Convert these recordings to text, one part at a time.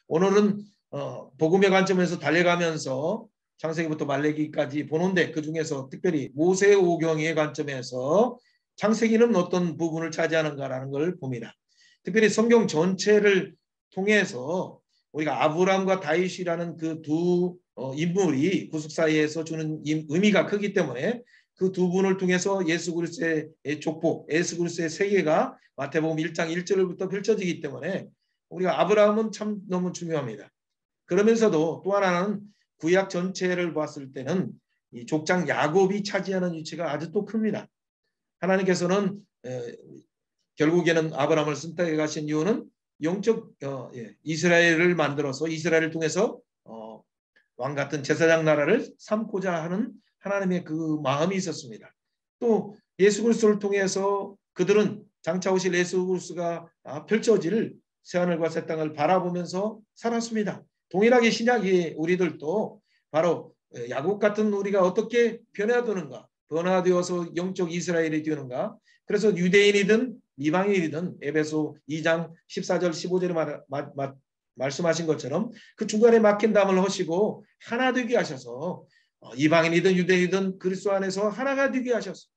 오늘은 복음의 관점에서 달려가면서 창세기부터 말라기까지 보는데 그중에서 특별히 모세오경의 관점에서 창세기는 어떤 부분을 차지하는가라는 걸 봅니다. 특별히 성경 전체를 통해서 우리가 아브라함과 다윗이라는 그 두 인물이 구속사에서 주는 의미가 크기 때문에 그 두 분을 통해서 예수 그리스도의 족보, 예수 그리스도의 세계가 마태복음 1장 1절부터 펼쳐지기 때문에 우리가 아브라함은 참 너무 중요합니다. 그러면서도 또 하나는 구약 전체를 봤을 때는 이 족장 야곱이 차지하는 위치가 아주 또 큽니다. 하나님께서는 결국에는 아브라함을 선택해 가신 이유는 영적 이스라엘을 만들어서 이스라엘을 통해서 왕 같은 제사장 나라를 삼고자 하는 하나님의 그 마음이 있었습니다. 또 예수 그리스도를 통해서 그들은 장차 오실 예수 그리스도가 펼쳐질 새하늘과 새 땅을 바라보면서 살았습니다. 동일하게 신약의 우리들도 바로 야곱 같은 우리가 어떻게 변화되어서 영적 이스라엘이 되는가. 그래서 유대인이든 이방인이든 에베소 2장 14절 15절에 말씀하신 것처럼 그 중간에 막힌 담을 하시고 하나 되게 하셔서 이방인이든 유대인이든 그리스도 안에서 하나가 되게 하셔서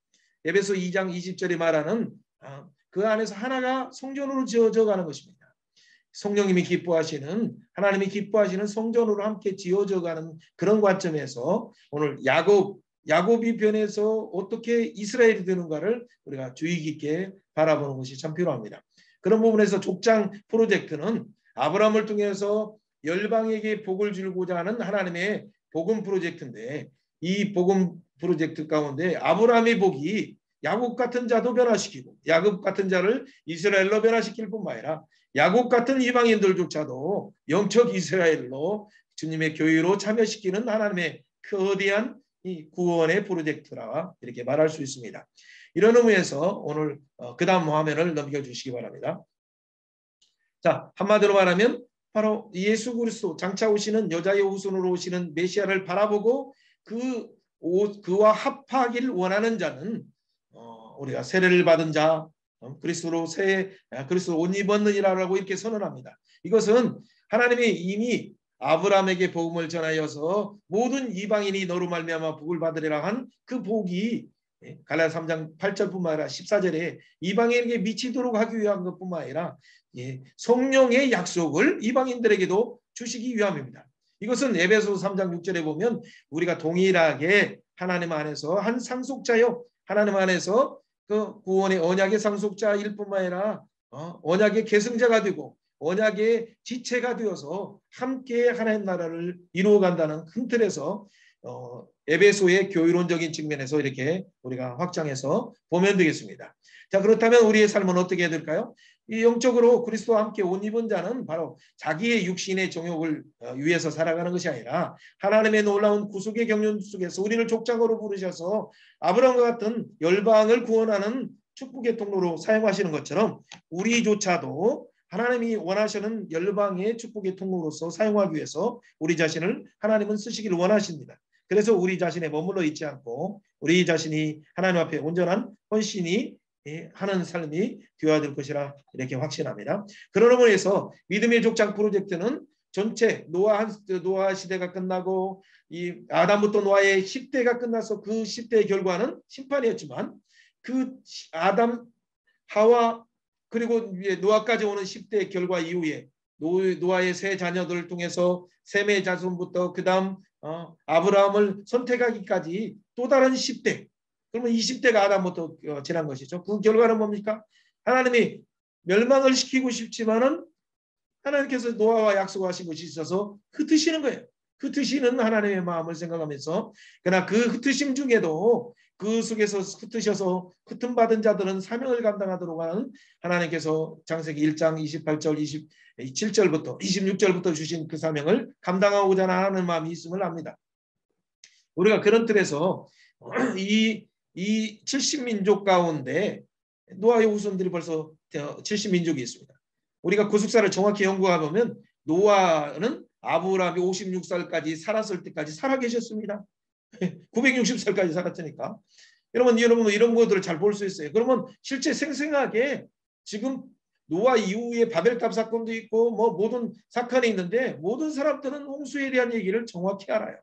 에베소 2장 20절에 말하는 그 안에서 하나가 성전으로 지어져 가는 것입니다. 성령님이 기뻐하시는 하나님이 기뻐하시는 성전으로 함께 지어져 가는 그런 관점에서 오늘 야곱이 변해서 어떻게 이스라엘이 되는가를 우리가 주의 깊게 바라보는 것이 참 필요합니다. 그런 부분에서 족장 프로젝트는 아브라함을 통해서 열방에게 복을 주고자 하는 하나님의 복음 프로젝트인데 이 복음 프로젝트 가운데 아브라함의 복이 야곱 같은 자도 변화시키고 야곱 같은 자를 이스라엘로 변화시킬 뿐만 아니라 야곱 같은 이방인들조차도 영적 이스라엘로 주님의 교회로 참여시키는 하나님의 거대한 이 구원의 프로젝트라 이렇게 말할 수 있습니다. 이런 의미에서 오늘 그 다음 화면을 넘겨주시기 바랍니다. 자, 한마디로 말하면 바로 예수 그리스도 장차 오시는 여자의 후손으로 오시는 메시아를 바라보고 그와 합하길 원하는 자는 우리가 세례를 받은 자 그리스도 옷 입었느니라고 이렇게 선언합니다. 이것은 하나님이 이미 아브라함에게 복음을 전하여서 모든 이방인이 너로 말미암아 복을 받으리라 한 그 복이 갈라디아 3장 8절뿐만 아니라 14절에 이방인에게 미치도록 하기 위한 것뿐만 아니라 성령의 약속을 이방인들에게도 주시기 위함입니다. 이것은 에베소 3장 6절에 보면 우리가 동일하게 하나님 안에서 한 상속자요 하나님 안에서 그 구원의 언약의 상속자일 뿐만 아니라 언약의 계승자가 되고 언약의 지체가 되어서 함께 하나님 나라를 이루어간다는 큰 틀에서 에베소의 교회론적인 측면에서 이렇게 우리가 확장해서 보면 되겠습니다. 자, 그렇다면 우리의 삶은 어떻게 해야 될까요? 이 영적으로 그리스도와 함께 옷 입은 자는 바로 자기의 육신의 정욕을 위해서 살아가는 것이 아니라 하나님의 놀라운 구속의 경륜 속에서 우리를 족장으로 부르셔서 아브라함과 같은 열방을 구원하는 축복의 통로로 사용하시는 것처럼 우리조차도 하나님이 원하시는 열방의 축복의 통로로서 사용하기 위해서 우리 자신을 하나님은 쓰시기를 원하십니다. 그래서 우리 자신에 머물러 있지 않고 우리 자신이 하나님 앞에 온전한 헌신이 하는 삶이 되어야 될 것이라 이렇게 확신합니다. 그런 의미에서 믿음의 족장 프로젝트는 전체 노아 시대가 끝나고 이 아담부터 노아의 10대가 끝나서 그 10대의 결과는 심판이었지만 그 아담 하와 그리고 노아까지 오는 10대의 결과 이후에 노아의 세 자녀들을 통해서 셈의 자손부터 그 다음 아브라함을 선택하기까지 또 다른 10대 그러면 20대가 아담부터 지난 것이죠. 그 결과는 뭡니까? 하나님이 멸망을 시키고 싶지만은 하나님께서 노아와 약속하신 것이 있어서 흩으시는 거예요. 흩으시는 하나님의 마음을 생각하면서 그러나 그 흩으심 중에도 그 속에서 흩으셔서 흩음 받은 자들은 사명을 감당하도록 하는 하나님께서 창세기 1장 28절 27절부터 26절부터 주신 그 사명을 감당하고자 하는 마음이 있음을 압니다. 우리가 그런 틀에서 이 70민족 가운데 노아의 후손들이 벌써 70민족이 있습니다. 우리가 구속사를 정확히 연구해보면 노아는 아브라함이 56살까지 살았을 때까지 살아계셨습니다. 960살까지 살았으니까. 여러분 이런 것들을 잘 볼 수 있어요. 그러면 실제 생생하게 지금 노아 이후에 바벨탑 사건도 있고 뭐 모든 사건이 있는데 모든 사람들은 홍수에 대한 얘기를 정확히 알아요.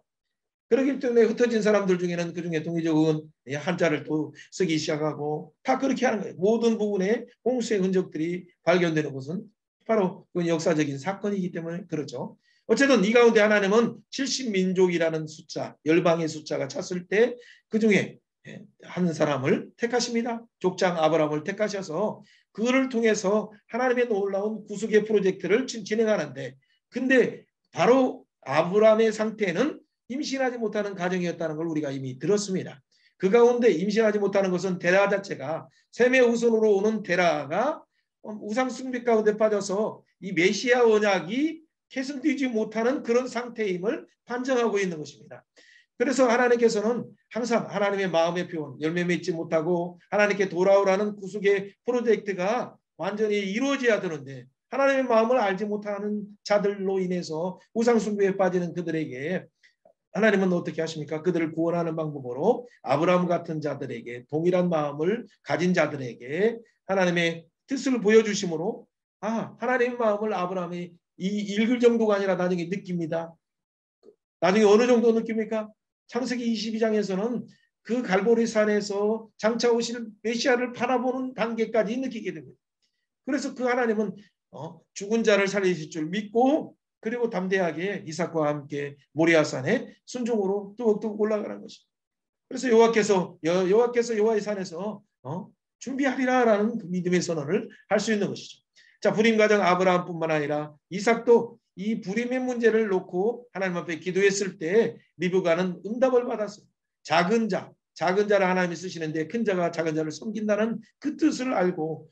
그렇기 때문에 흩어진 사람들 중에는 그중에 동의적은 한자를 또 쓰기 시작하고 다 그렇게 하는 거예요. 모든 부분에 홍수의 흔적들이 발견되는 것은 바로 그 역사적인 사건이기 때문에 그렇죠. 어쨌든 이 가운데 하나님은 70민족이라는 숫자, 열방의 숫자가 찼을 때 그중에 한 사람을 택하십니다. 족장 아브라함을 택하셔서 그를 통해서 하나님의 놀라운 구속의 프로젝트를 진행하는데 근데 바로 아브라함의 상태는 임신하지 못하는 가정이었다는 걸 우리가 이미 들었습니다. 그 가운데 임신하지 못하는 것은 데라 자체가 셈의 후손으로 오는 데라가 우상 숭배 가운데 빠져서 이 메시아 언약이 계승되지 못하는 그런 상태임을 판정하고 있는 것입니다. 그래서 하나님께서는 항상 하나님의 마음의 표현, 열매 맺지 못하고 하나님께 돌아오라는 구속의 프로젝트가 완전히 이루어져야 되는데 하나님의 마음을 알지 못하는 자들로 인해서 우상 숭배에 빠지는 그들에게 하나님은 어떻게 하십니까? 그들을 구원하는 방법으로 아브라함 같은 자들에게 동일한 마음을 가진 자들에게 하나님의 뜻을 보여주심으로 하나님의 마음을 아브라함이 읽을 정도가 아니라 나중에 느낍니다. 나중에 어느 정도 느낍니까? 창세기 22장에서는 그 갈보리 산에서 장차 오실 메시아를 바라보는 단계까지 느끼게 됩니다. 그래서 그 하나님은 죽은 자를 살리실 줄 믿고 그리고 담대하게 이삭과 함께 모리아산에 순종으로 뚝뚝 올라가는 것입니다. 그래서 여호와께서 여호와의 산에서 준비하리라라는 그 믿음의 선언을 할 수 있는 것이죠. 자, 불임 가정 아브라함뿐만 아니라 이삭도 이 불임의 문제를 놓고 하나님 앞에 기도했을 때 리브가는 응답을 받았어요. 작은 자를 하나님이 쓰시는데 큰 자가 작은 자를 섬긴다는 그 뜻을 알고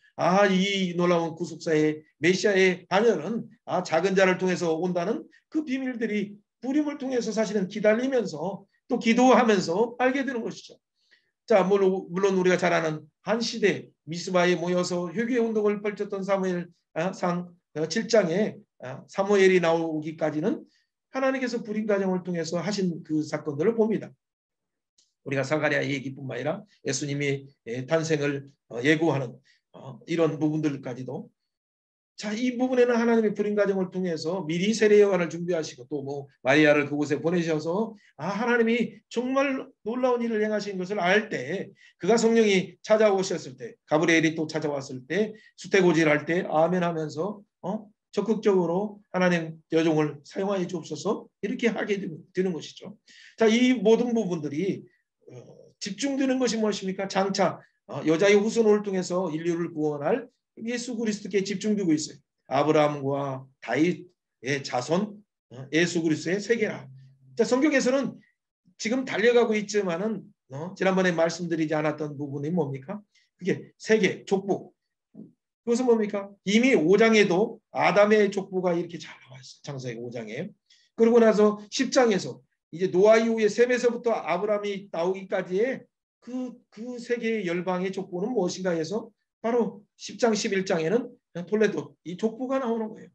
이 놀라운 구속사의 메시아의 반열은 작은 자를 통해서 온다는 그 비밀들이 불임을 통해서 사실은 기다리면서 또 기도하면서 알게 되는 것이죠. 자, 물론 우리가 잘 아는 한 시대 미스바에 모여서 회개 운동을 펼쳤던 사무엘상 7장에 사무엘이 나오기까지는 하나님께서 불임 가정을 통해서 하신 그 사건들을 봅니다. 우리가 사가랴의 얘기뿐만 아니라 예수님이 탄생을 예고하는 이런 부분들까지도 자, 이 부분에는 하나님의 불임 가정을 통해서 미리 세례 요한을 준비하시고 또 뭐 마리아를 그곳에 보내셔서 하나님이 정말 놀라운 일을 행하신 것을 알 때 그가 성령이 찾아오셨을 때 가브리엘이 또 찾아왔을 때 수태고지를 할 때 아멘 하면서 적극적으로 하나님 여종을 사용하여 주옵소서 이렇게 하게 되는 것이죠. 자, 이 모든 부분들이 집중되는 것이 무엇입니까? 장차 여자의 후손을 통해서 인류를 구원할 예수 그리스도께 집중되고 있어요. 아브라함과 다윗의 자손 예수 그리스도의 세계라. 자, 성경에서는 지금 달려가고 있지만은 지난번에 말씀드리지 않았던 부분이 뭡니까? 그게 세계 족보. 그것은 뭡니까? 이미 5장에도 아담의 족보가 이렇게 잘 나와 있어요. 창세기 5장에. 그러고 나서 10장에서 이제 노아 이후에 셈에서부터 아브라함이 나오기까지의 그 세계의 열방의 족보는 무엇인가 해서 바로 10장 11장에는 톨레도 이 족보가 나오는 거예요.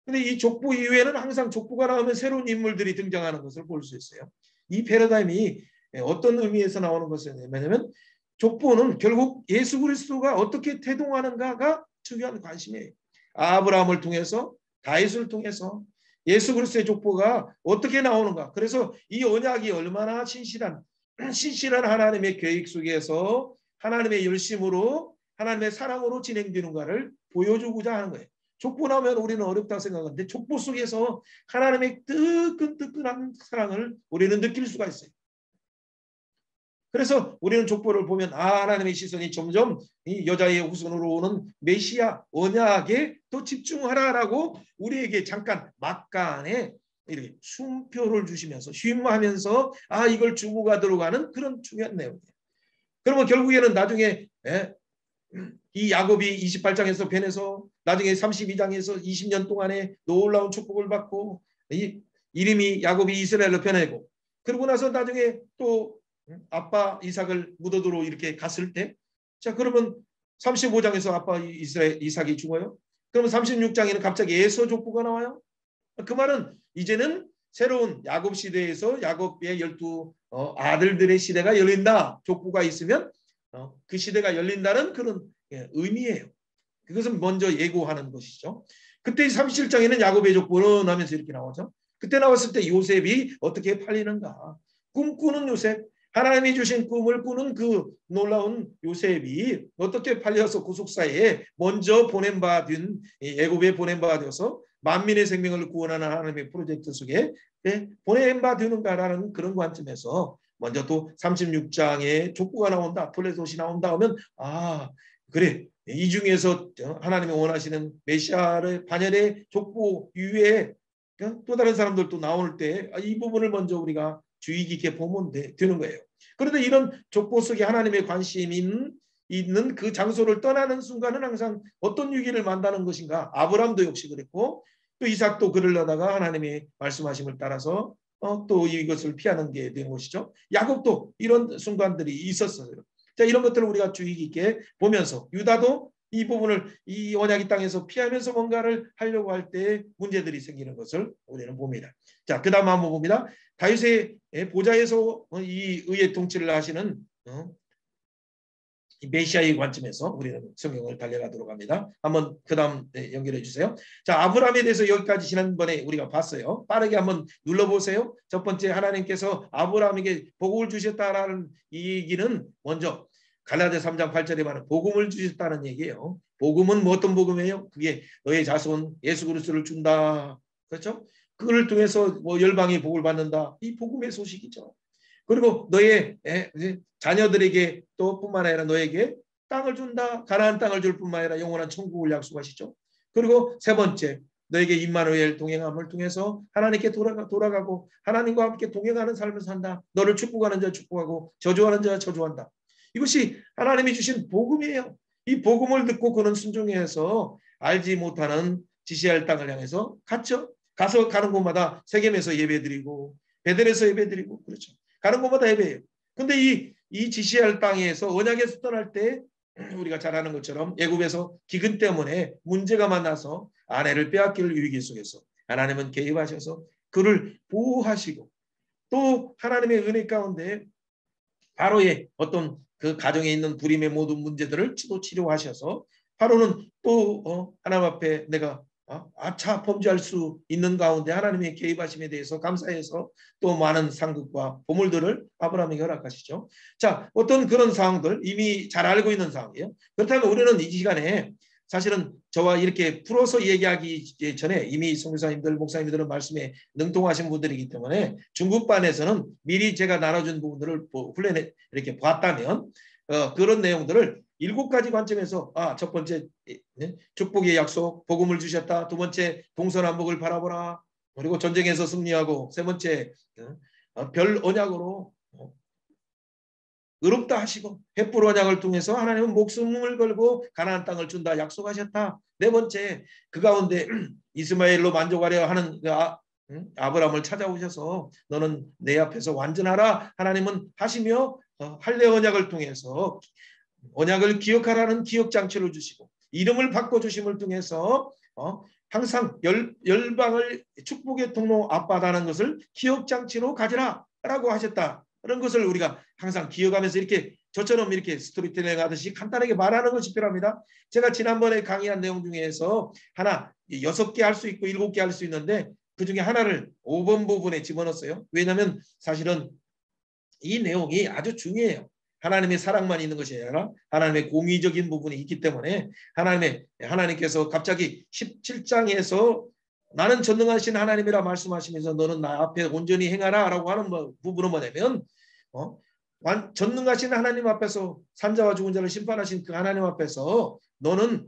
근데 이 족보 이후에는 항상 족보가 나오면 새로운 인물들이 등장하는 것을 볼 수 있어요. 이 패러다임이 어떤 의미에서 나오는 것이냐면 족보는 결국 예수 그리스도가 어떻게 태동하는가가 중요한 관심이에요. 아브라함을 통해서 다윗을 통해서 예수 그리스도의 족보가 어떻게 나오는가. 그래서 이 언약이 얼마나 신실한 하나님의 계획 속에서 하나님의 열심으로 하나님의 사랑으로 진행되는가를 보여주고자 하는 거예요. 족보 나오면 우리는 어렵다고 생각하는데 족보 속에서 하나님의 뜨끈뜨끈한 사랑을 우리는 느낄 수가 있어요. 그래서 우리는 족보를 보면 하나님의 시선이 점점 이 여자의 후손으로 오는 메시아 언약에 또 집중하라라고 우리에게 잠깐 막간에 이렇게 숨표를 주시면서 쉼하면서 이걸 주고 가도록 하는 그런 중요한 내용이에요. 그러면 결국에는 나중에 이 야곱이 28장에서 변해서 나중에 32장에서 20년 동안에 놀라운 축복을 받고 이름이 야곱이 이스라엘로 변하고 그러고 나서 나중에 또 아빠 이삭을 묻어두러 이렇게 갔을 때 자 그러면 35장에서 아빠 이삭이 죽어요. 그러면 36장에는 갑자기 에서 족보가 나와요. 그 말은 이제는 새로운 야곱 시대에서 야곱의 12 아들들의 시대가 열린다. 족보가 있으면 그 시대가 열린다는 그런 의미예요. 그것은 먼저 예고하는 것이죠. 그때 37장에는 야곱의 족보는 하면서 이렇게 나오죠. 그때 나왔을 때 요셉이 어떻게 팔리는가. 꿈꾸는 요셉, 하나님이 주신 꿈을 꾸는 그 놀라운 요셉이 어떻게 팔려서 구속사에 먼저 보냄받은 애굽에 보냄받아서 만민의 생명을 구원하는 하나님의 프로젝트 속에 보냄받는가라는 그런 관점에서 먼저 또 36장에 족보가 나온다, 블레셋이 나온다 하면 그래, 이 중에서 하나님이 원하시는 메시아의 반열의 족보 이외에 또 다른 사람들도 나올 때 이 부분을 먼저 우리가 주의 깊게 보면 되는 거예요. 그런데 이런 족보 속에 하나님의 관심이 있는 그 장소를 떠나는 순간은 항상 어떤 위기를 만나는 것인가. 아브람도 역시 그랬고 또 이삭도 그러려다가 하나님의 말씀하심을 따라서 또 이것을 피하는 게 된 것이죠. 야곱도 이런 순간들이 있었어요. 자, 이런 것들을 우리가 주의 깊게 보면서 유다도 이 부분을 이 언약의 땅에서 피하면서 뭔가를 하려고 할 때 문제들이 생기는 것을 우리는 봅니다. 자, 그 다음 한번 봅니다. 다윗의 보좌에서 이 의의 통치를 하시는 메시아의 관점에서 우리는 성경을 달려가도록 합니다. 한번 그 다음 연결해 주세요. 자, 아브라함에 대해서 여기까지 지난번에 우리가 봤어요. 빠르게 한번 눌러보세요. 첫 번째, 하나님께서 아브라함에게 복을 주셨다라는 이 얘기는 먼저 갈라디아 3장 8절에 말하는 복음을 주셨다는 얘기예요. 복음은 뭐 어떤 복음이에요? 그게 너의 자손 예수 그리스도를 준다. 그렇죠? 그걸 통해서 뭐 열방이 복을 받는다. 이 복음의 소식이죠. 그리고 너의 자녀들에게 또 뿐만 아니라 너에게 땅을 준다. 가나안 땅을 줄 뿐만 아니라 영원한 천국을 약속하시죠. 그리고 세 번째, 너에게 임마누엘 동행함을 통해서 하나님께 돌아가고 하나님과 함께 동행하는 삶을 산다. 너를 축복하는 자 축복하고 저주하는 자 저주한다. 이것이 하나님이 주신 복음이에요. 이 복음을 듣고 그는 순종해서 알지 못하는 지시할 땅을 향해서 갔죠. 가서 가는 곳마다 세겜에서 예배드리고 베델에서 예배드리고 그렇죠. 가는 곳마다 예배예요. 근데 이 지시할 땅에서 언약에서 떠날 때 우리가 잘 아는 것처럼 애굽에서 기근 때문에 문제가 만나서 아내를 빼앗길 위기 속에서 하나님은 개입하셔서 그를 보호하시고 또 하나님의 은혜 가운데 바로의 어떤 그 가정에 있는 불임의 모든 문제들을 치료하셔서 바로는 또 하나님 앞에 내가 아차 범죄할 수 있는 가운데 하나님의 개입하심에 대해서 감사해서 또 많은 상급과 보물들을 아브라함에게 허락하시죠. 자, 어떤 그런 상황들 이미 잘 알고 있는 상황이에요. 그렇다면 우리는 이 시간에 사실은 저와 이렇게 풀어서 얘기하기 전에 이미 선교사님들, 목사님들은 말씀에 능통하신 분들이기 때문에 중급반에서는 미리 제가 나눠준 부분들을 훈련해 이렇게 봤다면 그런 내용들을 7가지 관점에서 첫 번째 축복의 약속, 복음을 주셨다. 두 번째 동서남북을 바라보라. 그리고 전쟁에서 승리하고 세 번째 별 언약으로 의롭다 하시고 횃불 언약을 통해서 하나님은 목숨을 걸고 가나안 땅을 준다 약속하셨다. 네 번째 그 가운데 이스마엘로 만족하려 하는 아브라함을 찾아오셔서 너는 내 앞에서 완전하라 하나님은 하시며 할례 언약을 통해서 언약을 기억하라는 기억 장치를 주시고 이름을 바꿔주심을 통해서 항상 열방을 축복의 통로 앞바다는 것을 기억 장치로 가지라 라고 하셨다. 그런 것을 우리가 항상 기억하면서 이렇게 저처럼 이렇게 스토리텔링 하듯이 간단하게 말하는 것이 필요합니다. 제가 지난번에 강의한 내용 중에서 하나 6개 할 수 있고 7개 할 수 있는데 그 중에 하나를 5번 부분에 집어넣었어요. 왜냐하면 사실은 이 내용이 아주 중요해요. 하나님의 사랑만 있는 것이 아니라 하나님의 공의적인 부분이 있기 때문에 하나님께서 갑자기 17장에서 나는 전능하신 하나님이라 말씀하시면서 너는 나 앞에 온전히 행하라 라고 하는 부분은 뭐냐면 전능하신 하나님 앞에서 산자와 죽은 자를 심판하신 그 하나님 앞에서 너는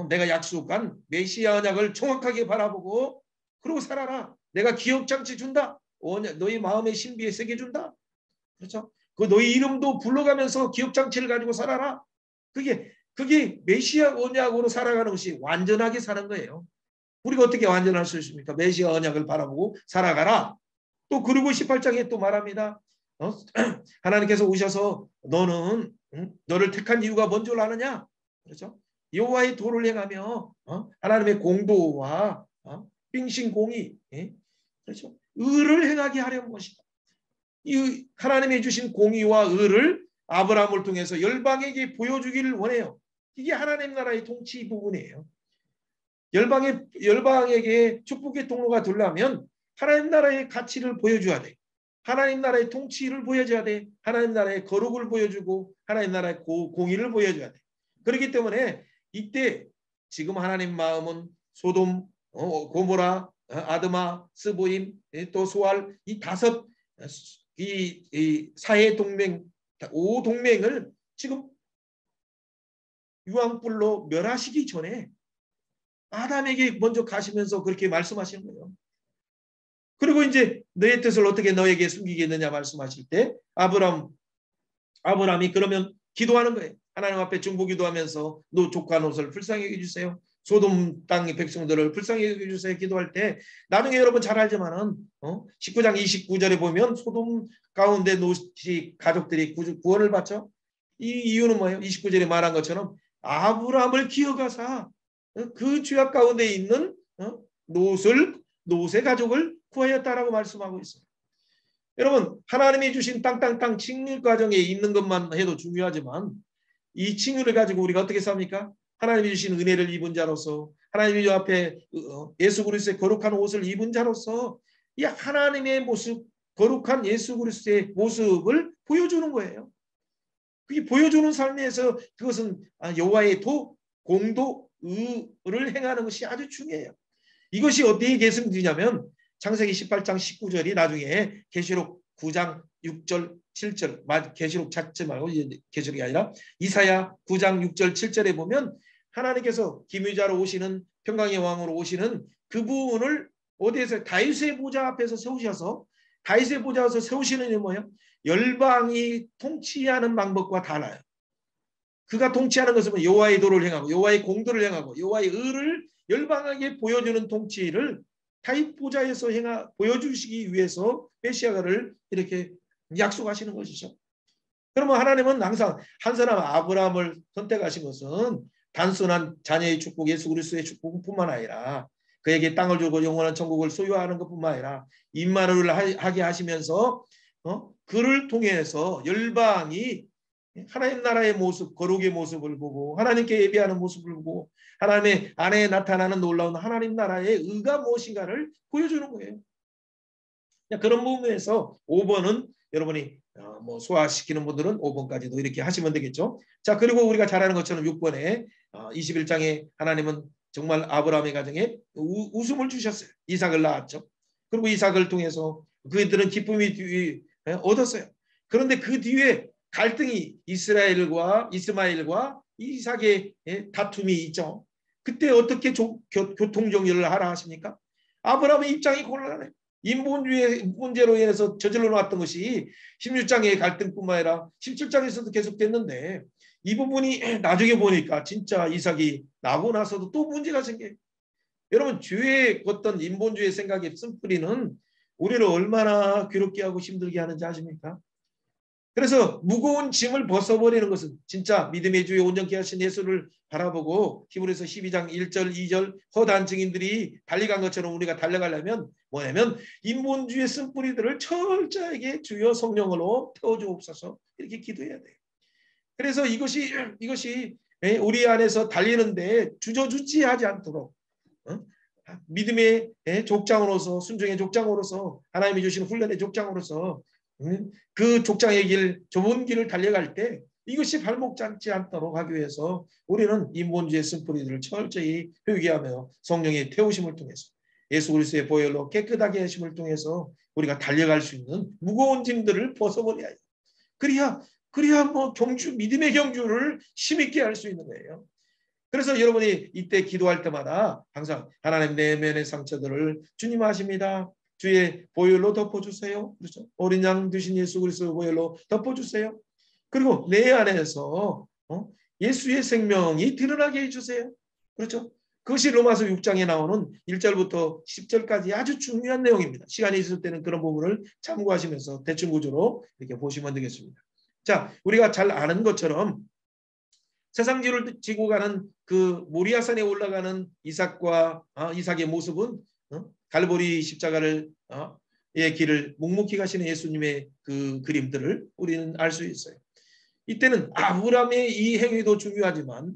내가 약속한 메시아 언약을 정확하게 바라보고 그러고 살아라. 내가 기억장치 준다. 너희 마음의 신비에 새겨준다. 그렇죠? 그 너희 이름도 불러가면서 기억장치를 가지고 살아라. 그게 메시아 언약으로 살아가는 것이 완전하게 사는 거예요. 우리가 어떻게 완전할 수 있습니까? 메시아 언약을 바라보고 살아가라. 또 그리고 18장에 또 말합니다. 하나님께서 오셔서 너는 너를 택한 이유가 뭔 줄 아느냐? 그렇죠? 여호와의 도를 행하며 하나님의 공도와 빙신공의, 그렇죠? 의를 행하게 하려는 것이다. 이 하나님이 주신 공의와 의를 아브라함을 통해서 열방에게 보여주기를 원해요. 이게 하나님 나라의 통치 부분이에요. 열방에게 축복의 통로가 되려면 하나님 나라의 가치를 보여줘야 돼. 하나님 나라의 통치를 보여줘야 돼. 하나님 나라의 거룩을 보여주고 하나님 나라의 공의를 보여줘야 돼. 그렇기 때문에 이때 지금 하나님 마음은 소돔, 고모라, 아드마, 스보임, 또 소알 이 다섯 이 사해 동맹 5동맹을 지금 유황불로 멸하시기 전에 아담에게 먼저 가시면서 그렇게 말씀하시는 거예요. 그리고 이제 너의 뜻을 어떻게 너에게 숨기겠느냐 말씀하실 때 아브라함이 그러면 기도하는 거예요. 하나님 앞에 중보기도하면서 너 조카 롯을 불쌍히 여겨주세요. 소돔 땅의 백성들을 불쌍히 여겨주세요. 기도할 때 나중에 여러분 잘 알지만은 19장 29절에 보면 소돔 가운데 롯이 가족들이 구원을 받죠. 이 이유는 뭐예요? 29절에 말한 것처럼 아브라함을 기억하사 그 죄악 가운데 있는 롯의 가족을 구하였다라고 말씀하고 있어요. 여러분 하나님이 주신 땅 칭의 과정에 있는 것만 해도 중요하지만 이 칭의를 가지고 우리가 어떻게 삽니까? 하나님이 주신 은혜를 입은 자로서 하나님이 저 앞에 예수 그리스도의 거룩한 옷을 입은 자로서 이 하나님의 모습 거룩한 예수 그리스도의 모습을 보여주는 거예요. 그게 보여주는 삶에서 그것은 여호와의 공도 의를 행하는 것이 아주 중요해요. 이것이 어떻게 계승되냐면 창세기 18장 19절이 나중에 계시록 9장 6절 7절 계시록 찾지 말고 계시록이 아니라 이사야 9장 6절 7절에 보면 하나님께서 기묘자로 오시는 평강의 왕으로 오시는 그분을 어디에서 다윗의 보좌 앞에서 세우셔서 다윗의 보좌에서 세우시는 게 뭐예요? 열방이 통치하는 방법과 달라요. 그가 통치하는 것은 여호와의 도를 행하고 여호와의 공도를 행하고 여호와의 의를 열방에게 보여주는 통치를 다윗 보좌에서 보여주시기 위해서 메시아를 이렇게 약속하시는 것이죠. 그러면 하나님은 항상 한 사람 아브라함을 선택하신 것은 단순한 자녀의 축복 예수 그리스도의 축복뿐만 아니라 그에게 땅을 주고 영원한 천국을 소유하는 것뿐만 아니라 임마누엘을 하게 하시면서 그를 통해서 열방이 하나님 나라의 모습, 거룩의 모습을 보고 하나님께 예배하는 모습을 보고 하나님의 안에 나타나는 놀라운 하나님 나라의 의가 무엇인가를 보여주는 거예요. 그런 부분에서 5번은 여러분이 소화시키는 분들은 5번까지도 이렇게 하시면 되겠죠. 자, 그리고 우리가 잘 아는 것처럼 6번에 21장에 하나님은 정말 아브라함의 가정에 웃음을 주셨어요. 이삭을 낳았죠. 그리고 이삭을 통해서 그들은 기쁨이 얻었어요. 그런데 그 뒤에 갈등이 이스마엘과 이삭의 다툼이 있죠. 그때 어떻게 교통 정리를 하라 하십니까? 아브라함의 입장이 곤란해요. 인본주의 문제로 인해서 저질러 놨던 것이 16장의 갈등뿐만 아니라 17장에서도 계속됐는데 이 부분이 나중에 보니까 진짜 이삭이 나고 나서도 또 문제가 생겨요. 여러분 죄의 어떤 인본주의 생각의 쓴뿌리는 우리를 얼마나 괴롭게 하고 힘들게 하는지 아십니까? 그래서 무거운 짐을 벗어버리는 것은 진짜 믿음의 주에 온전케 하신 예수를 바라보고 히브리서 12장 1절 2절 허다한 증인들이 달려간 것처럼 우리가 달려가려면 뭐냐면 인본주의 쓴뿌리들을 철저하게 주여 성령으로 태워주옵소서 이렇게 기도해야 돼요. 그래서 이것이 우리 안에서 달리는데 주저주지하지 않도록 믿음의 족장으로서 순종의 족장으로서 하나님이 주신 훈련의 족장으로서 그 족장의 길 좁은 길을 달려갈 때 이것이 발목 잡지 않도록 하기 위해서 우리는 인본주의 쓴뿌리들을 철저히 회개하며 성령의 태우심을 통해서 예수 그리스도의 보혈로 깨끗하게 하심을 통해서 우리가 달려갈 수 있는 무거운 짐들을 벗어버려야 해요. 그래야 믿음의 경주를 힘있게 할 수 있는 거예요. 그래서 여러분이 이때 기도할 때마다 항상 하나님 내면의 상처들을 주님 아십니다. 주의 보혈로 덮어주세요. 그렇죠? 어린 양 되신 예수 그리스도의 보혈로 덮어주세요. 그리고 내 안에서 예수의 생명이 드러나게 해주세요. 그렇죠? 그것이 로마서 6장에 나오는 1절부터 10절까지 아주 중요한 내용입니다. 시간이 있을 때는 그런 부분을 참고하시면서 대충 구조로 이렇게 보시면 되겠습니다. 자, 우리가 잘 아는 것처럼 세상지를 지고 가는 그 모리아산에 올라가는 이삭의 모습은 갈보리 십자가를 의 길을 묵묵히 가시는 예수님의 그 그림들을 우리는 알 수 있어요. 이때는 아브라함의 이 행위도 중요하지만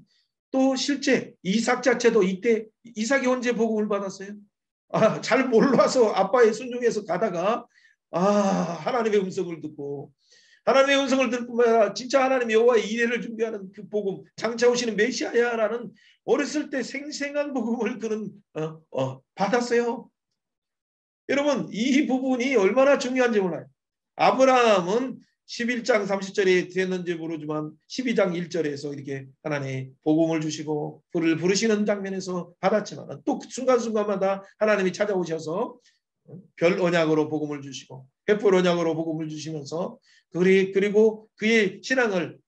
또 실제 이삭 자체도 이때 이삭이 언제 복음을 받았어요? 잘 몰라서 아빠의 순종에서 가다가 하나님의 음성을 듣고 하나님의 음성을 들을 뿐만 아니라 진짜 하나님 여호와의 이레를 준비하는 그 복음, 장차 오시는 메시아야라는 어렸을 때 생생한 복음을 그는 받았어요. 여러분 이 부분이 얼마나 중요한지 몰라요. 아브라함은 11장 30절에 됐는지 모르지만 12장 1절에서 이렇게 하나님의 복음을 주시고 불을 부르시는 장면에서 받았지만 또 순간순간마다 하나님이 찾아오셔서 별 언약으로 복음을 주시고 횃불 언약으로 복음을 주시면서 그리고 그의 신앙을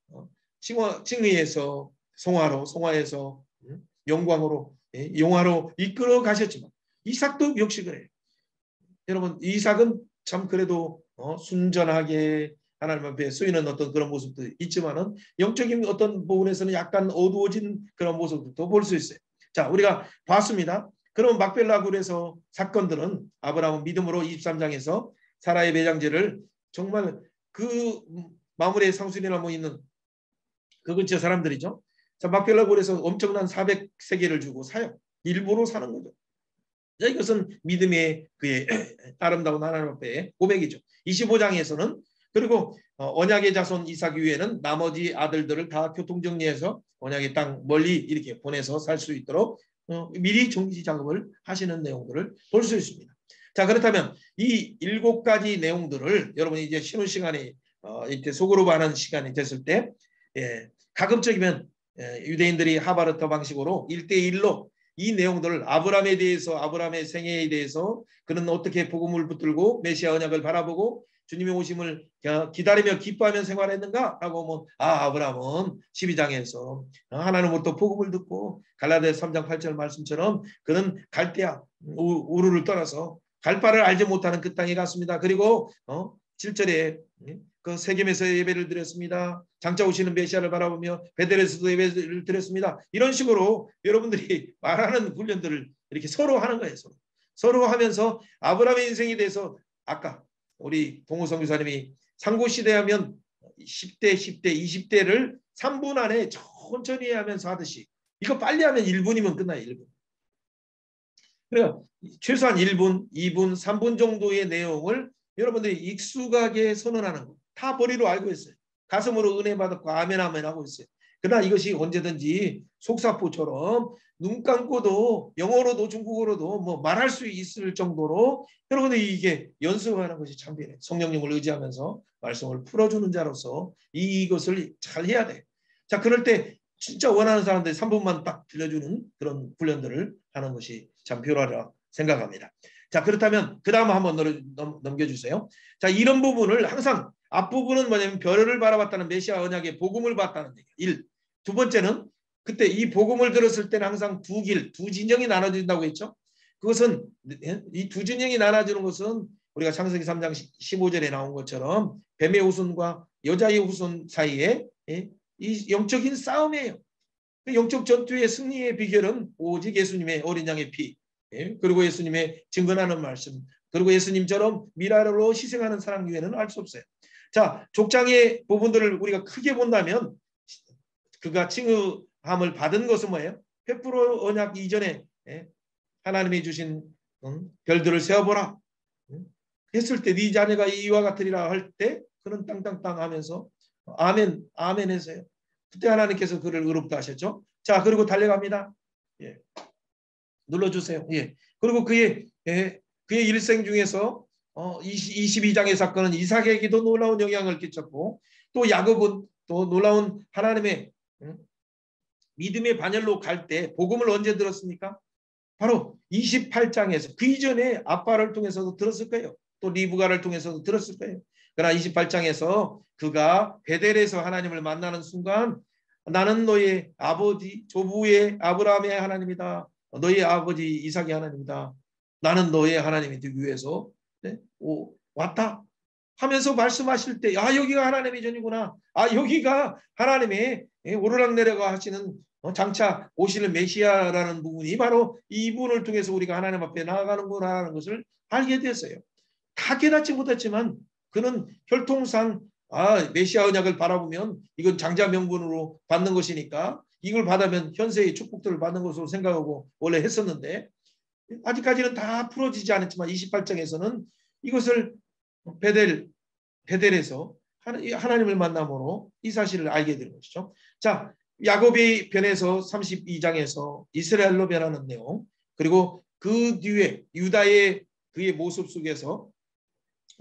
칭의해서 송화해서 영광으로 용화로 이끌어 가셨지만 이삭도 역시 그래요. 여러분 이삭은 참 그래도 순전하게 하나님 앞에 쓰이는 어떤 그런 모습도 있지만은 영적인 어떤 부분에서는 약간 어두워진 그런 모습도 볼 수 있어요. 자, 우리가 봤습니다. 그럼 막벨라 굴에서 사건들은 아브라함은 믿음으로 23장에서 사라의 매장제를 정말 그 마무리의 상수리나무 있는 그 근처 사람들이죠. 자, 막벨라 굴에서 엄청난 400세겔을 주고 사요. 일부러 사는 거죠. 이것은 믿음의 그의 아름다운 하나님 앞에 고백이죠. 25장에서는 그리고 언약의 자손 이삭 위에는 나머지 아들들을 다 교통정리해서 언약의 땅 멀리 이렇게 보내서 살 수 있도록 미리 정지 작업을 하시는 내용들을 볼 수 있습니다. 자, 그렇다면 이 7가지 내용들을 여러분이 이제 쉬는 시간이 이때 속으로 하는 시간이 됐을 때 가급적이면 유대인들이 하바르트 방식으로 1대1로 이 내용들을 아브라함에 대해서 아브라함의 생애에 대해서 그는 어떻게 복음을 붙들고 메시아 언약을 바라보고 주님의 오심을 기다리며 기뻐하며 생활했는가 라고 하면 아브라함은 12장에서 하나님으로부터 복음을 듣고 갈라디아서 3장 8절 말씀처럼 그는 갈대아 우르를 떠나서 갈 바를 알지 못하는 그 땅에 갔습니다. 그리고 7절에 그 세겜에서 예배를 드렸습니다. 장차 오시는 메시아를 바라보며 베델에서도 예배를 드렸습니다. 이런 식으로 여러분들이 말하는 훈련들을 이렇게 서로 하는 거예요. 서로 하면서 아브라함의 인생에 대해서 아까 우리 동호성 교사님이 상고시대 하면 10대, 10대, 20대를 3분 안에 천천히 하면서 하듯이 이거 빨리 하면 1분이면 끝나요. 1분. 그러니까 최소한 1분, 2분, 3분 정도의 내용을 여러분들이 익숙하게 선언하는 거예요. 다 머리로 알고 있어요. 가슴으로 은혜 받았고 아멘 아멘 하고 있어요. 그러나 이것이 언제든지 속사포처럼 눈 감고도 영어로도 중국어로도 뭐 말할 수 있을 정도로 여러분들이 이게 연습하는 것이 참 필요해요. 성령님을 의지하면서 말씀을 풀어주는 자로서 이것을 잘 해야 돼. 자, 그럴 때 진짜 원하는 사람들이 3분만 딱 들려주는 그런 훈련들을 하는 것이 참 필요하다 생각합니다. 자, 그렇다면 그 다음 한번 넘겨주세요. 자, 이런 부분을 항상 앞부분은 뭐냐면 별을 바라봤다는 메시아 언약의 복음을 봤다는 얘기예요. 1. 두 번째는 그때 이 복음을 들었을 때는 항상 두 진영이 나눠진다고 했죠. 그것은 이 두 진영이 나눠지는 것은 우리가 창세기 3장 15절에 나온 것처럼 뱀의 후손과 여자의 후손 사이에 이 영적인 싸움이에요. 영적 전투의 승리의 비결은 오직 예수님의 어린 양의 피, 그리고 예수님의 증언하는 말씀, 그리고 예수님처럼 미라로 희생하는 사랑 외에는 알 수 없어요. 자, 족장의 부분들을 우리가 크게 본다면 그가 칭의함을 받은 것은 뭐예요? 횃불 언약 이전에 하나님이 주신 별들을 세어보라 했을 때 네 자녀가 이와 같으리라 할 때 그는 땅땅땅 하면서 아멘 아멘 했어요. 그때 하나님께서 그를 의롭다 하셨죠. 자, 그리고 달려갑니다. 눌러주세요. 그리고 그의 일생 중에서 22장의 사건은 이삭에게도 놀라운 영향을 끼쳤고 또 야곱은 또 놀라운 하나님의 믿음의 반열로 갈 때 복음을 언제 들었습니까? 바로 28장에서 그 이전에 아빠를 통해서도 들었을 거예요. 또 리브가를 통해서도 들었을 거예요. 그러나 28장에서 그가 베델에서 하나님을 만나는 순간 나는 너의 아버지 조부의 아브라함의 하나님이다. 너의 아버지 이삭의 하나님이다. 나는 너의 하나님이 되기 위해서 왔다 하면서 말씀하실 때 여기가 하나님의 전이구나. 여기가 하나님의 오르락 내려가 하시는 장차 오시는 메시아라는 부분이 바로 이분을 통해서 우리가 하나님 앞에 나아가는구나 하는 것을 알게 됐어요. 다 깨닫지 못했지만 그는 혈통상 메시아 언약을 바라보면 이건 장자 명분으로 받는 것이니까 이걸 받으면 현세의 축복들을 받는 것으로 생각하고 원래 했었는데 아직까지는 다 풀어지지 않았지만 28장에서는 이것을 베델에서 하나님을 만남으로 이 사실을 알게 되는 것이죠. 자, 야곱의 변에서 32장에서 이스라엘로 변하는 내용, 그리고 그 뒤에 유다의 그의 모습 속에서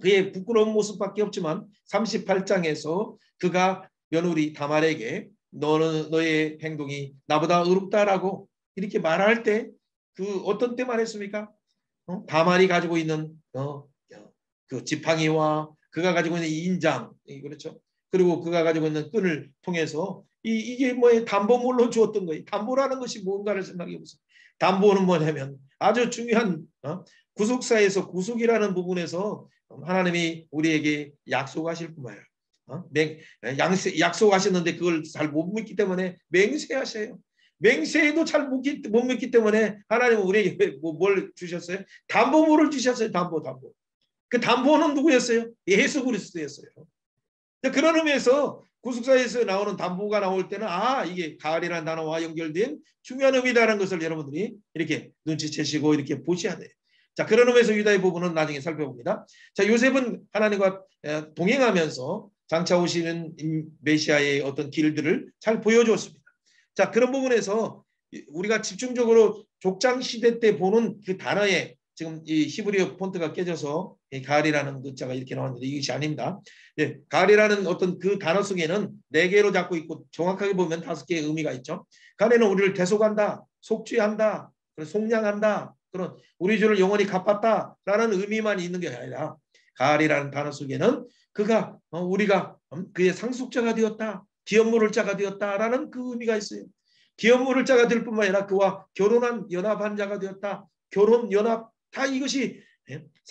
그의 부끄러운 모습밖에 없지만 38장에서 그가 며느리 다말에게 너의 행동이 나보다 의롭다라고 이렇게 말할 때 그 어떤 때 말했습니까? 다말이 가지고 있는 그 지팡이와 그가 가지고 있는 인장, 그렇죠? 그리고 그가 가지고 있는 끈을 통해서 이게 뭐에 담보물로 주었던 거예요. 담보라는 것이 뭔가를 생각해 보세요. 담보는 뭐냐면 아주 중요한 구속사에서 구속이라는 부분에서 하나님이 우리에게 약속하실 뿐만 아니라 약속하셨는데 그걸 잘 못 믿기 때문에 맹세하셔요. 맹세해도 잘 못 믿기 때문에 하나님은 우리에게 뭘 주셨어요? 담보물을 주셨어요. 담보. 그 담보는 누구였어요? 예수 그리스도였어요. 그런 의미에서 구속사에서 나오는 담보가 나올 때는 이게 가을이라는 단어와 연결된 중요한 의미다라는 것을 여러분들이 이렇게 눈치채시고 이렇게 보셔야 돼요. 자, 그런 의미에서 유다의 부분은 나중에 살펴봅니다. 자, 요셉은 하나님과 동행하면서 장차 오시는 메시아의 어떤 길들을 잘 보여주었습니다. 자, 그런 부분에서 우리가 집중적으로 족장 시대 때 보는 그 단어에 지금 이 히브리어 폰트가 깨져서 가을이라는 글자가 이렇게 나왔는데 이것이 아닙니다. 예, 가을이라는 어떤 그 단어 속에는 4개로 잡고 있고 정확하게 보면 5개의 의미가 있죠. 가을에는 우리를 대속한다, 속죄한다, 속량한다, 그런 우리 주를 영원히 갚았다라는 의미만 있는 게 아니라 가을이라는 단어 속에는 그가 우리가 그의 상속자가 되었다, 기업 물을 자가 되었다라는 그 의미가 있어요. 기업 물을 자가 될 뿐만 아니라 그와 결혼한 연합한 자가 되었다. 결혼, 연합 다 이것이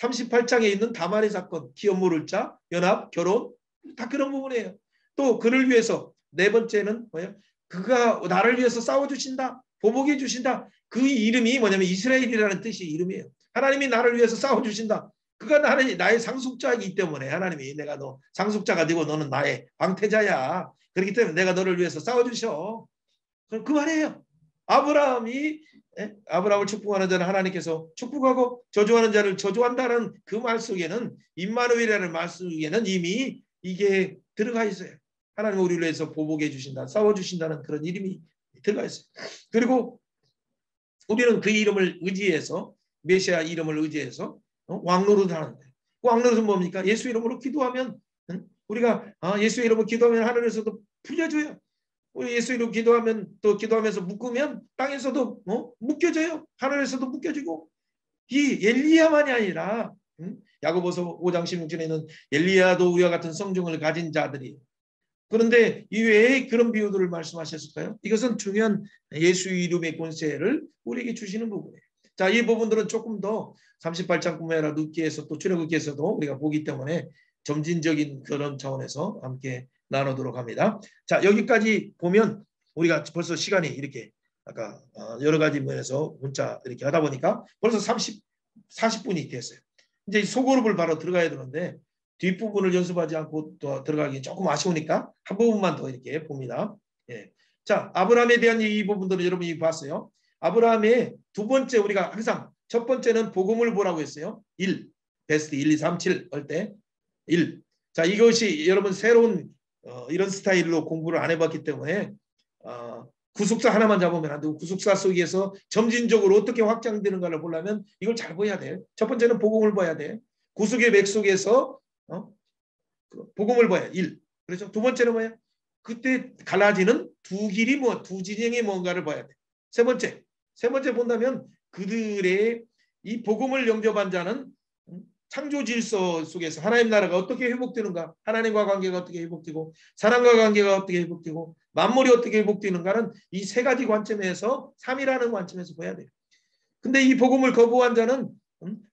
38장에 있는 다말의 사건, 기업 물을 자, 연합, 결혼 다 그런 부분이에요. 또 그를 위해서 4번째는 뭐예요? 그가 나를 위해서 싸워주신다. 보복해 주신다. 그 이름이 뭐냐면 이스라엘이라는 뜻이 이름이에요. 하나님이 나를 위해서 싸워주신다. 그가 나의 상속자이기 때문에 하나님이 내가 너 상속자가 되고 너는 나의 방태자야. 그렇기 때문에 내가 너를 위해서 싸워주셔. 그 말이에요. 아브라함을 축복하는 자는 하나님께서 축복하고 저주하는 자를 저주한다는 그 말 속에는 임마누엘이라는 말 속에는 이미 이게 들어가 있어요. 하나님 우리를 위해서 보복해 주신다, 싸워주신다는 그런 이름이 들어가 있어요. 그리고 우리는 그 이름을 의지해서 메시아 이름을 의지해서 왕노릇을 하는데 왕노릇은 뭡니까? 예수 이름으로 기도하면 우리가 예수 이름으로 기도하면 하늘에서도 풀려줘요. 우리 예수 이름으로 기도하면 또 기도하면서 묶으면 땅에서도 묶여져요. 하늘에서도 묶여지고 이 엘리야만이 아니라 야고보서 5장 16절에는 엘리야도 우리와 같은 성정을 가진 자들이 그런데 이외에 그런 비유들을 말씀하셨을까요? 이것은 중요한 예수 이름의 권세를 우리에게 주시는 부분이에요. 자, 이 부분들은 조금 더 38장뿐만 아니라 룻기에서 또 출애굽기에서도 우리가 보기 때문에 점진적인 그런 차원에서 함께 나누도록 합니다. 자, 여기까지 보면 우리가 벌써 시간이 이렇게 아까 여러 가지 면에서 문자 이렇게 하다 보니까 벌써 40분이 됐어요. 이제 소그룹을 바로 들어가야 되는데 뒷부분을 연습하지 않고 또 들어가기 조금 아쉬우니까 한 부분만 더 이렇게 봅니다. 예. 자, 아브라함에 대한 이 부분들을 여러분이 봤어요. 아브라함의 두 번째 우리가 항상 첫 번째는 복음을 보라고 했어요. 1, 베스트 1, 2, 3, 7 할 때 1. 자, 이것이 여러분 새로운 이런 스타일로 공부를 안 해봤기 때문에 구속사 하나만 잡으면 안 되고 구속사 속에서 점진적으로 어떻게 확장되는가를 보려면 이걸 잘 봐야 돼요. 첫 번째는 복음을 봐야 돼. 구속의 맥 속에서 복음을 봐야 1. 그렇죠? 두 번째는 뭐야? 그때 갈라지는 두 길이 두 진영이 뭔가를 봐야 돼. 세 번째 본다면 그들의 이 복음을 영접한 자는 창조 질서 속에서 하나님 나라가 어떻게 회복되는가, 하나님과 관계가 어떻게 회복되고 사람과 관계가 어떻게 회복되고 만물이 어떻게 회복되는가는 이 세 가지 관점에서 3이라는 관점에서 봐야 돼요. 근데 이 복음을 거부한 자는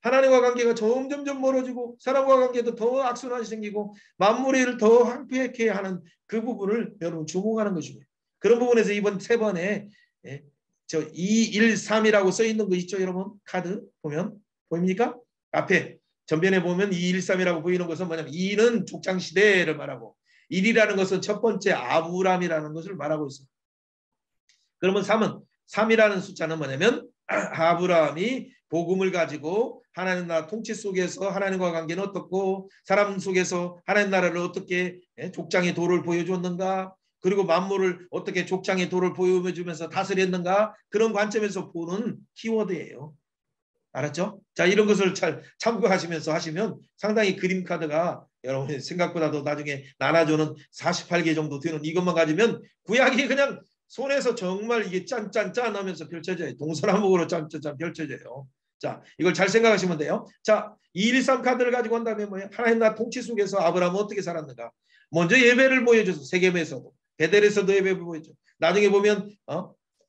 하나님과 관계가 점점점 멀어지고 사람과 관계도 더 악순환이 생기고 만물을 더 황폐하게 하는 그 부분을 여러분 주목하는 것입니다. 그런 부분에서 이번 세 번에 저 2, 1, 3이라고 써 있는 거 있죠, 여러분? 카드 보면 보입니까? 앞에 전면에 보면 2, 1, 3이라고 보이는 것은 뭐냐면 2는 족장 시대를 말하고 1이라는 것은 첫 번째 아브람이라는 것을 말하고 있습니다. 그러면 3이라는 숫자는 뭐냐면 아브라함이 복음을 가지고 하나님 나라 통치 속에서 하나님과 관계는 어떻고 사람 속에서 하나님 나라를 어떻게 족장의 도를 보여줬는가, 그리고 만물을 어떻게 족장의 도를 보여주면서 다스렸는가, 그런 관점에서 보는 키워드예요. 알았죠? 자, 이런 것을 잘 참고하시면서 하시면 상당히 그림 카드가 여러분이 생각보다도 나중에 나눠주는 48개 정도 되는 이것만 가지면 구약이 그냥 손에서 정말 이게 짠짠짠 하면서 펼쳐져요. 동서남북으로 짠짠짠 펼쳐져요. 자, 이걸 잘 생각하시면 돼요. 자, 213 카드를 가지고 온다면 뭐예요? 하나님 나라 통치 속에서 아브라함은 어떻게 살았는가? 먼저 예배를 보여줘서 세겜에서도 베델에서도 예배를 보여줘. 나중에 보면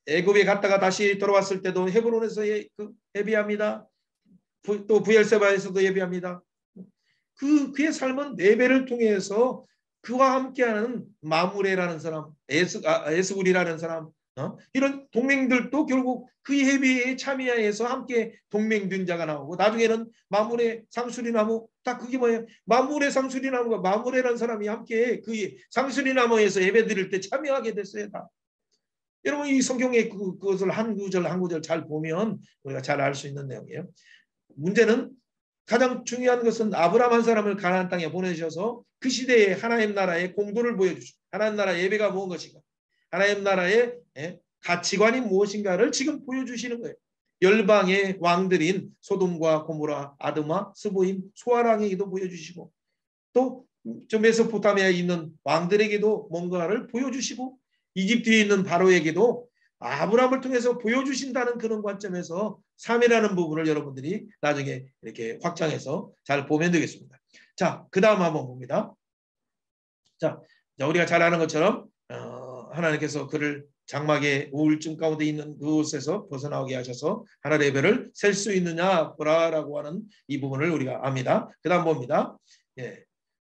애굽에 갔다가 다시 돌아왔을 때도 헤브론에서 예배합니다. 또 부엘세바에서도 예배합니다. 그의 삶은 예배를 통해서 그와 함께하는 마므레라는 사람, 에스굴이라는 사람, 이런 동맹들도 결국 그 예배에 참여해서 함께 동맹된 자가 나오고, 나중에는 마므레, 상수리나무, 다 그게 뭐예요? 마므레, 상수리나무가 마므레라는 사람이 함께 그 상수리나무에서 예배 드릴 때 참여하게 됐어요. 다. 여러분 이 성경의 그것을 한 구절 한 구절 잘 보면 우리가 잘 알 수 있는 내용이에요. 문제는 가장 중요한 것은 아브라함 한 사람을 가나안 땅에 보내셔서 그 시대에 하나님 나라의 공도를 보여주시고 하나님 나라 예배가 무엇인가, 하나님 나라의 가치관이 무엇인가를 지금 보여주시는 거예요. 열방의 왕들인 소돔과 고모라, 아드마, 스보임, 소아랑에게도 보여주시고 또 저 메소포타미아에 있는 왕들에게도 뭔가를 보여주시고 이집트에 있는 바로에게도 아브라함을 통해서 보여주신다는 그런 관점에서 3이라는 부분을 여러분들이 나중에 이렇게 확장해서 잘 보면 되겠습니다. 자, 그 다음 한번 봅니다. 자, 우리가 잘 아는 것처럼 하나님께서 그를 장막의 우울증 가운데 있는 그곳에서 벗어나오게 하셔서 하나님의 예배를 셀 수 있느냐 보라라고 하는 이 부분을 우리가 압니다. 그 다음 봅니다. 예.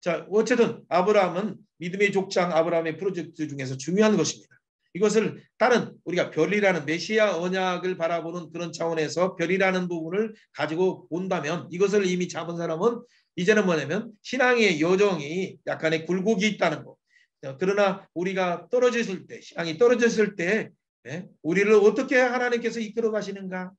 자, 어쨌든 아브라함은 믿음의 족장 아브라함의 프로젝트 중에서 중요한 것입니다. 이것을 다른 우리가 별이라는 메시아 언약을 바라보는 그런 차원에서 별이라는 부분을 가지고 본다면 이것을 이미 잡은 사람은 이제는 뭐냐면 신앙의 여정이 약간의 굴곡이 있다는 거. 그러나 우리가 떨어졌을 때, 신앙이 떨어졌을 때 우리를 어떻게 하나님께서 이끌어 가시는가,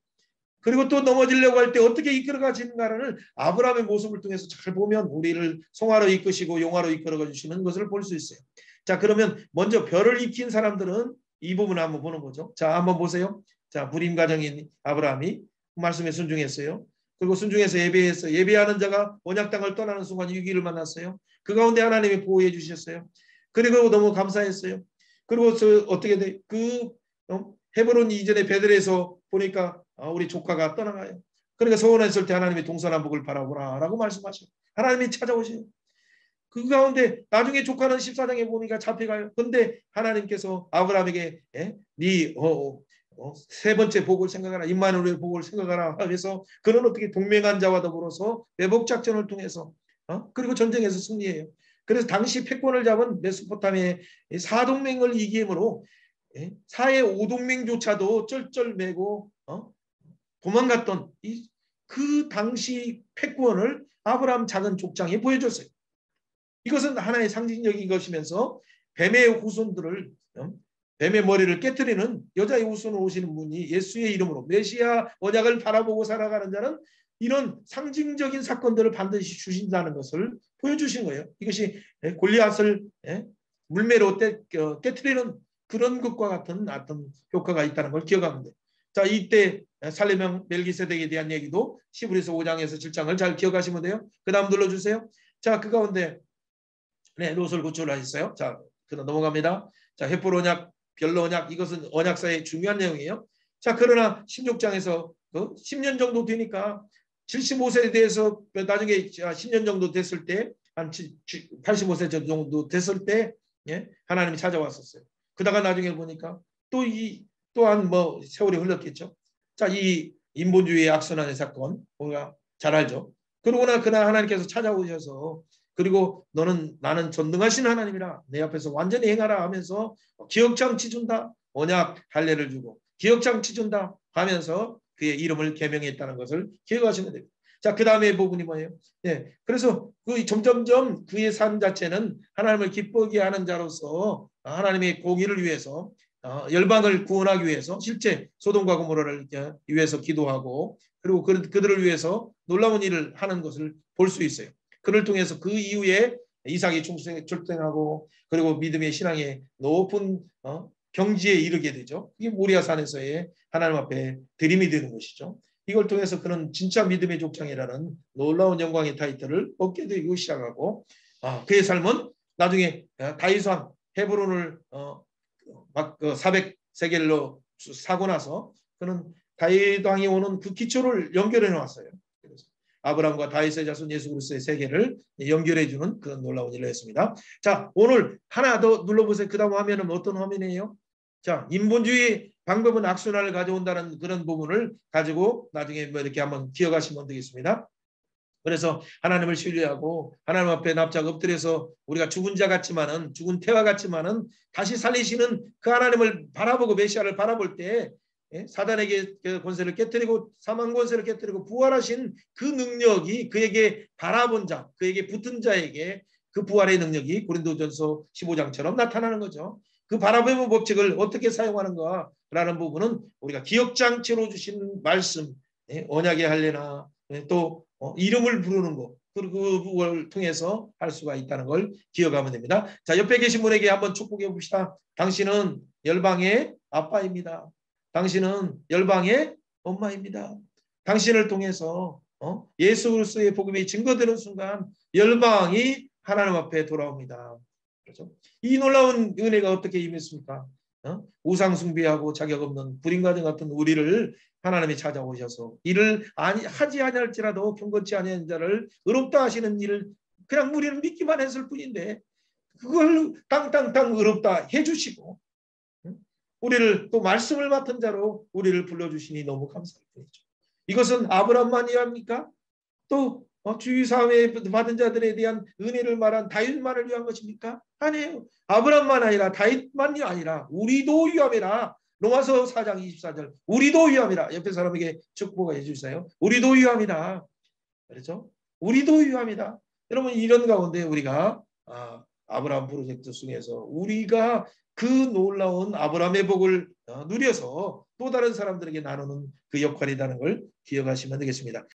그리고 또 넘어지려고 할 때 어떻게 이끌어 가시는가를 아브라함의 모습을 통해서 잘 보면 우리를 송화로 이끄시고 용화로 이끌어 주시는 것을 볼 수 있어요. 자, 그러면 먼저 별을 익힌 사람들은 이 부분을 한번 보는 거죠. 자, 한번 보세요. 자, 불임 가정인 아브라함이 말씀에 순종했어요. 그리고 순종해서 예배해서 예배하는 자가 언약 땅을 떠나는 순간 위기를 만났어요. 그 가운데 하나님이 보호해 주셨어요. 그리고 너무 감사했어요. 그리고 어떻게 돼? 헤브론 이전에 베들에서 보니까 우리 조카가 떠나가요. 그러니까 서원했을 때 하나님이 동서남북을 바라보라라고 말씀하셔요. 하나님이 찾아오셔요. 그 가운데 나중에 조카는 14장에 보니까 잡혀가요. 근데 하나님께서 아브라함에게 세 번째 복을 생각하라, 임마누엘의 복을 생각하라 해서 그는 어떻게 동맹한 자와 더불어서 매복 작전을 통해서 그리고 전쟁에서 승리해요. 그래서 당시 패권을 잡은 메소포타미아의 사동맹을 이기므로 4의 5동맹조차도 쩔쩔매고 도망갔던 그 당시 패권을 아브라함 작은 족장에 보여줬어요. 이것은 하나의 상징적인 것이면서 뱀의 후손들을 뱀의 머리를 깨트리는 여자의 후손으로 오시는 분이 예수의 이름으로 메시아 언약을 바라보고 살아가는 자는 이런 상징적인 사건들을 반드시 주신다는 것을 보여주신 거예요. 이것이 골리앗을 물매로 깨트리는 그런 것과 같은 어떤 효과가 있다는 걸 기억하면 돼요. 자, 이때 살레명 멜기세덱에 대한 얘기도 히브리서 5장에서 7장을 잘 기억하시면 돼요. 그 다음 눌러주세요. 자, 그 가운데 롯을 구출하셨어요. 자, 그럼 넘어갑니다. 자, 헷볼 언약, 별로 언약, 이것은 언약사의 중요한 내용이에요. 자, 그러나 16장에서 10년 정도 되니까 75세에 대해서 나중에 10년 정도 됐을 때 한 85세 정도 됐을 때 하나님이 찾아왔었어요. 그다가 나중에 보니까 또한 세월이 흘렀겠죠. 자, 이 인본주의의 악순환의 사건 우리가 잘 알죠. 그러고나 그날 하나님께서 찾아오셔서 그리고 나는 전능하신 하나님이라 내 앞에서 완전히 행하라 하면서 기억장치 준다. 언약 할례를 주고 기억장치 준다 하면서 그의 이름을 계명했다는 것을 기억하시면 됩니다. 자, 그 다음에 부분이 뭐예요? 그래서 점점점 그의 삶 자체는 하나님을 기쁘게 하는 자로서 하나님의 공의를 위해서 열방을 구원하기 위해서 실제 소돔과 고모라를 위해서 기도하고 그리고 그들을 위해서 놀라운 일을 하는 것을 볼 수 있어요. 그를 통해서 그 이후에 이삭이 출생하고 그리고 믿음의 신앙의 높은 경지에 이르게 되죠. 이게 모리아산에서의 하나님 앞에 들임이 되는 것이죠. 이걸 통해서 그는 진짜 믿음의 족장이라는 놀라운 영광의 타이틀을 얻게 되고 시작하고 그의 삶은 나중에 다윗 왕 헤브론을 400세겔로 사고 나서 그는 다윗 왕이 오는 그 기초를 연결해 놓았어요. 그래서 아브라함과 다윗의 자손 예수 그리스도의 세계를 연결해 주는 그런 놀라운 일을 했습니다. 자, 오늘 하나 더 눌러보세요. 그 다음 화면은 어떤 화면이에요? 자, 인본주의 방법은 악순환을 가져온다는 그런 부분을 가지고 나중에 뭐 이렇게 한번 기억하시면 되겠습니다. 그래서 하나님을 신뢰하고 하나님 앞에 납작 엎드려서 우리가 죽은 자 같지만은 죽은 태와 같지만은 다시 살리시는 그 하나님을 바라보고 메시아를 바라볼 때 사단에게 권세를 깨뜨리고 사망 권세를 깨뜨리고 부활하신 그 능력이 그에게 바라본 자, 그에게 붙은 자에게 그 부활의 능력이 고린도전서 15장처럼 나타나는 거죠. 그 바라보는 법칙을 어떻게 사용하는가라는 부분은 우리가 기억장치로 주신 말씀, 언약의 할례나 또 이름을 부르는 것, 그걸 통해서 할 수가 있다는 걸 기억하면 됩니다. 자, 옆에 계신 분에게 한번 축복해 봅시다. 당신은 열방의 아빠입니다. 당신은 열방의 엄마입니다. 당신을 통해서 예수 그리스도의 복음이 증거되는 순간 열방이 하나님 앞에 돌아옵니다. 그렇죠? 이 놀라운 은혜가 어떻게 임했습니까? 우상 숭배하고 자격 없는 불인가정 같은 우리를 하나님이 찾아오셔서 이를 하지 아니할지라도 경건치 아니한 자를 의롭다 하시는 일을 그냥 우리는 믿기만 했을 뿐인데 그걸 땅땅땅 의롭다 해주시고 우리를 또 말씀을 맡은 자로 우리를 불러주시니 너무 감사할 뿐이죠. 이것은 아브라함만이 합니까? 또 주의사회 받은 자들에 대한 은혜를 말한 다윗만을 위한 것입니까? 아니에요. 아브라함만 아니라 다윗만이 아니라 우리도 위함이라. 로마서 4장 24절 우리도 위함이라. 옆에 사람에게 축복해 주세요. 우리도 위함이라. 그렇죠? 우리도 위함이다. 여러분 이런 가운데 우리가 아브라함 프로젝트 중에서 우리가 그 놀라운 아브라함의 복을 누려서 또 다른 사람들에게 나누는 그 역할이라는 걸 기억하시면 되겠습니다.